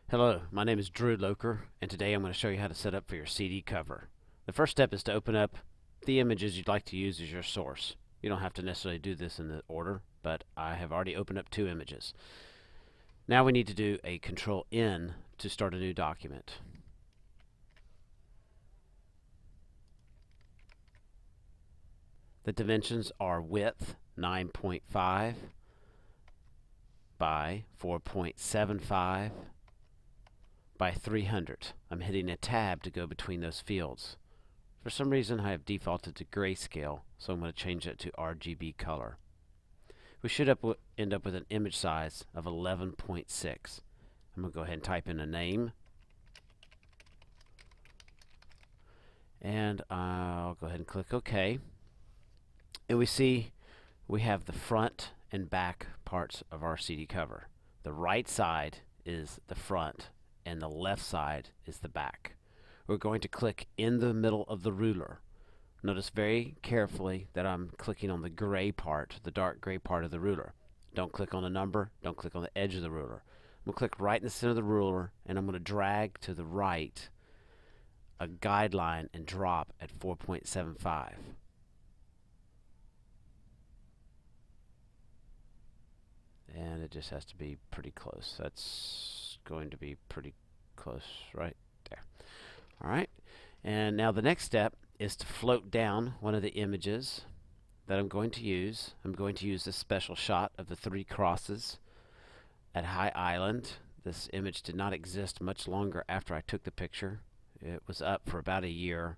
Hello, my name is Drew Loker, and today I'm going to show you how to set up for your CD cover. The first step is to open up the images you'd like to use as your source. You don't have to necessarily do this in the order, but I have already opened up two images. Now we need to do a Control-N to start a new document. The dimensions are width 9.5 by 4.75 by 300. I'm hitting a tab to go between those fields. For some reason I have defaulted to grayscale, so I'm going to change it to RGB color. We should end up with an image size of 11.6. I'm going to go ahead and type in a name, and I'll go ahead and click OK. And we see we have the front and back parts of our CD cover. The right side is the front and the left side is the back. We're going to click in the middle of the ruler. Notice very carefully that I'm clicking on the gray part, the dark gray part of the ruler. Don't click on a number, don't click on the edge of the ruler. I'm going to click right in the center of the ruler, and I'm going to drag to the right a guideline and drop at 4.75. And it just has to be pretty close. That's going to be pretty close right there. Alright, and now the next step is to float down one of the images that I'm going to use. I'm going to use this special shot of the three crosses at High Island. This image did not exist much longer after I took the picture. It was up for about a year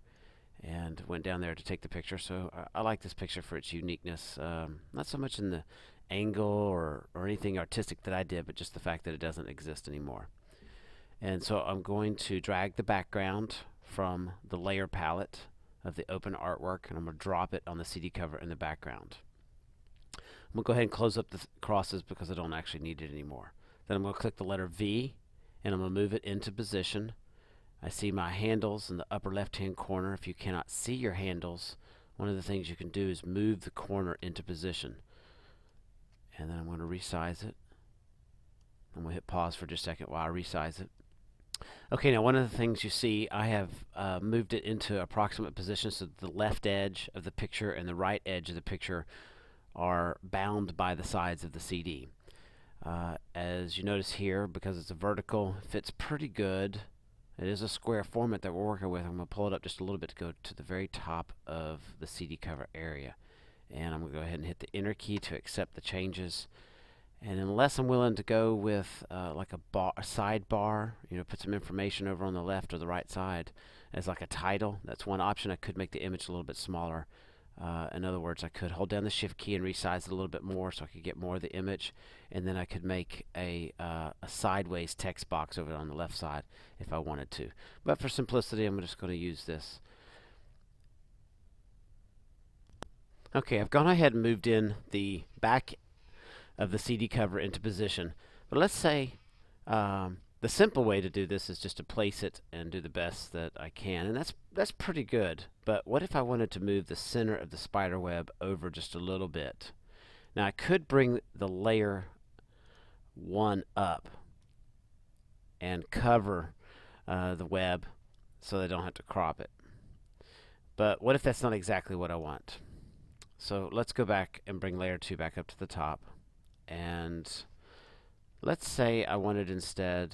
and went down there to take the picture, so I like this picture for its uniqueness. Not so much in the angle or anything artistic that I did, but just the fact that it doesn't exist anymore. And so I'm going to drag the background from the layer palette of the open artwork, and I'm going to drop it on the CD cover in the background. I'm going to go ahead and close up the crosses because I don't actually need it anymore. Then I'm going to click the letter V, and I'm going to move it into position. I see my handles in the upper left hand corner. If you cannot see your handles, one of the things you can do is move the corner into position. And then I'm going to resize it. I'm going to hit pause for just a second while I resize it. Okay, now one of the things you see, I have moved it into approximate position so that the left edge of the picture and the right edge of the picture are bound by the sides of the CD. As you notice here, because it's a vertical, it fits pretty good. It is a square format that we're working with. I'm going to pull it up just a little bit to go to the very top of the CD cover area. And I'm going to go ahead and hit the enter key to accept the changes. And unless I'm willing to go with like a sidebar, put some information over on the left or the right side as like a title, that's one option. I could make the image a little bit smaller. In other words, I could hold down the shift key and resize it a little bit more so I could get more of the image, and then I could make a sideways text box over on the left side if I wanted to. But for simplicity, I'm just going to use this. Okay, I've gone ahead and moved in the back of the CD cover into position. But let's say the simple way to do this is just to place it and do the best that I can, and that's pretty good. But what if I wanted to move the center of the spider web over just a little bit? Now I could bring the layer 1 up and cover the web so I don't have to crop it. But what if that's not exactly what I want? So let's go back and bring layer 2 back up to the top. And let's say I wanted instead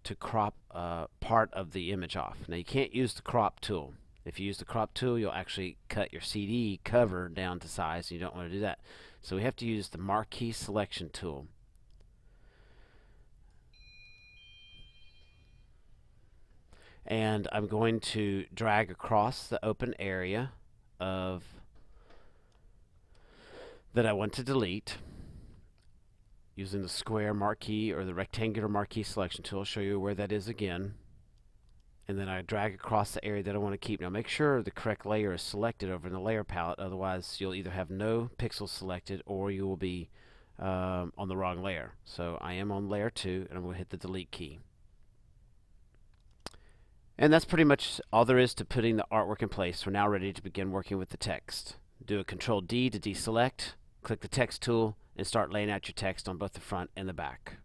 to crop part of the image off. Now you can't use the crop tool. If you use the crop tool, you'll actually cut your CD cover down to size, and you don't want to do that. So we have to use the marquee selection tool. And I'm going to drag across the open area of that I want to delete using the square marquee or the rectangular marquee selection tool. I'll show you where that is again. And then I drag across the area that I want to keep. Now make sure the correct layer is selected over in the layer palette, otherwise you'll either have no pixels selected or you will be on the wrong layer. So I am on layer 2, and I'm going to hit the delete key. And that's pretty much all there is to putting the artwork in place. We're now ready to begin working with the text. Do a Control D to deselect, click the text tool, and start laying out your text on both the front and the back.